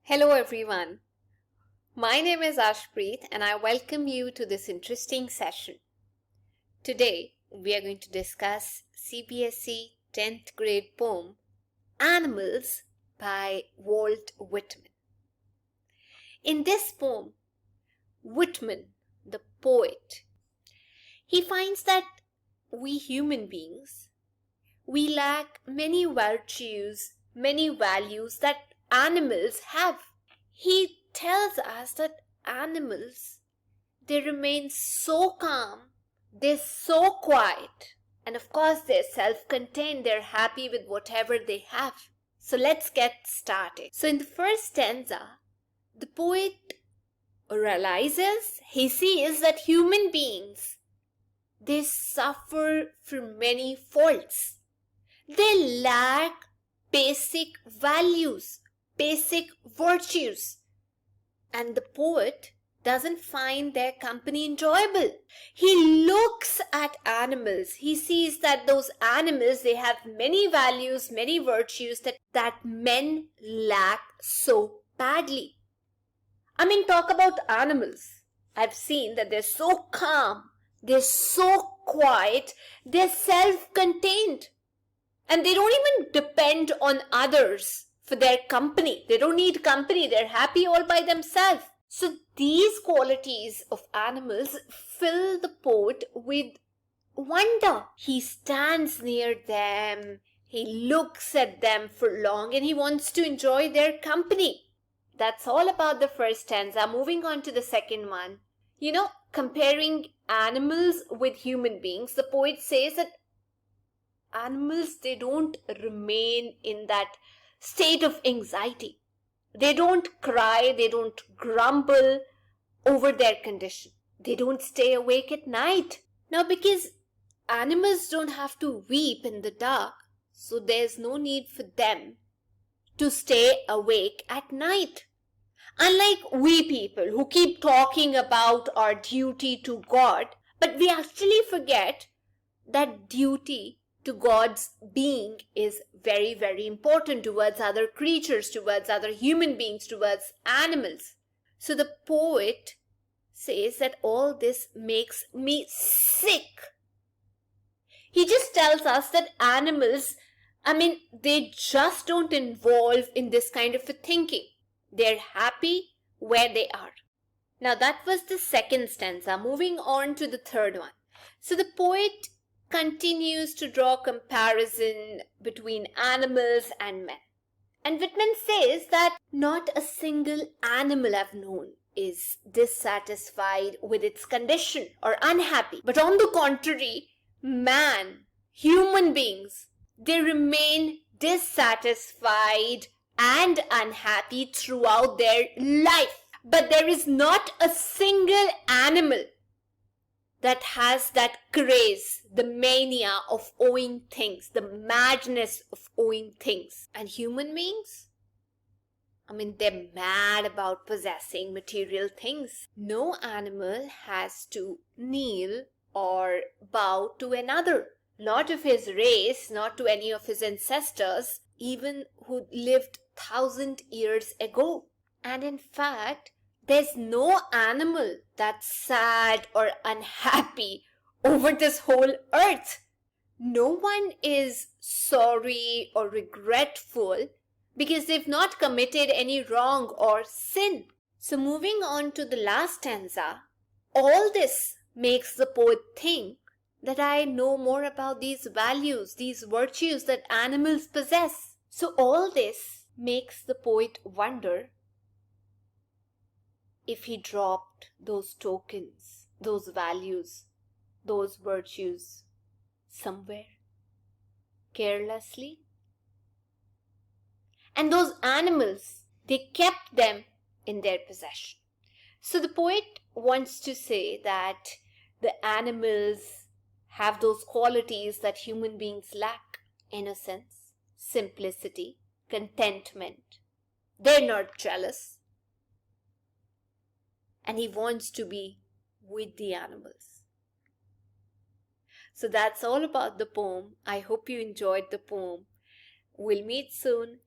Hello everyone. My name is Ashpreet and I welcome you to this interesting session. Today we are going to discuss CBSE 10th grade poem Animals by Walt Whitman. In this poem, Whitman, the poet, he finds that we human beings, we lack many virtues, many values that animals have. He tells us that animals, they remain so calm, they're so quiet, and of course they're self-contained, they're happy with whatever they have. So let's get started. So in the first stanza, the poet realizes, he sees that human beings, they suffer from many faults. They lack basic values, basic virtues. And the poet doesn't find their company enjoyable. He looks at animals. He sees that those animals, they have many values, many virtues that men lack so badly. Talk about animals. I've seen that they're so calm, they're so quiet, they're self-contained. And they don't even depend on others for their company. They don't need company. They're happy all by themselves. So these qualities of animals fill the poet with wonder. He stands near them. He looks at them for long and he wants to enjoy their company. That's all about the first stanza. Moving on to the second one. Comparing animals with human beings, the poet says that animals, they don't remain in that state of anxiety. They don't cry, they don't grumble over their condition. They don't stay awake at night. Now, because animals don't have to weep in the dark, so there's no need for them to stay awake at night. Unlike we people who keep talking about our duty to God, but we actually forget that duty to God's being is very, very important towards other creatures, towards other human beings, towards animals. So the poet says that all this makes me sick. He just tells us that animals, they just don't involve in this kind of a thinking. They're happy where they are. Now that was the second stanza. Moving on to the third one. So the poet continues to draw comparison between animals and men. And Whitman says that not a single animal I've known is dissatisfied with its condition or unhappy. But on the contrary, man, human beings, they remain dissatisfied and unhappy throughout their life. But there is not a single animal that has that craze, the mania of owing things, the madness of owing things. And human beings, they're mad about possessing material things. No animal has to kneel or bow to another. Not of his race, not to any of his ancestors, even who lived 1,000 years ago. And in fact, there's no animal that's sad or unhappy over this whole earth. No one is sorry or regretful because they've not committed any wrong or sin. So moving on to the last stanza, all this makes the poet think that I know more about these values, these virtues that animals possess. So all this makes the poet wonder if he dropped those tokens, those values, those virtues somewhere carelessly. And those animals, they kept them in their possession. So the poet wants to say that the animals have those qualities that human beings lack: innocence, simplicity, contentment. They're not jealous. And he wants to be with the animals. So that's all about the poem. I hope you enjoyed the poem. We'll meet soon.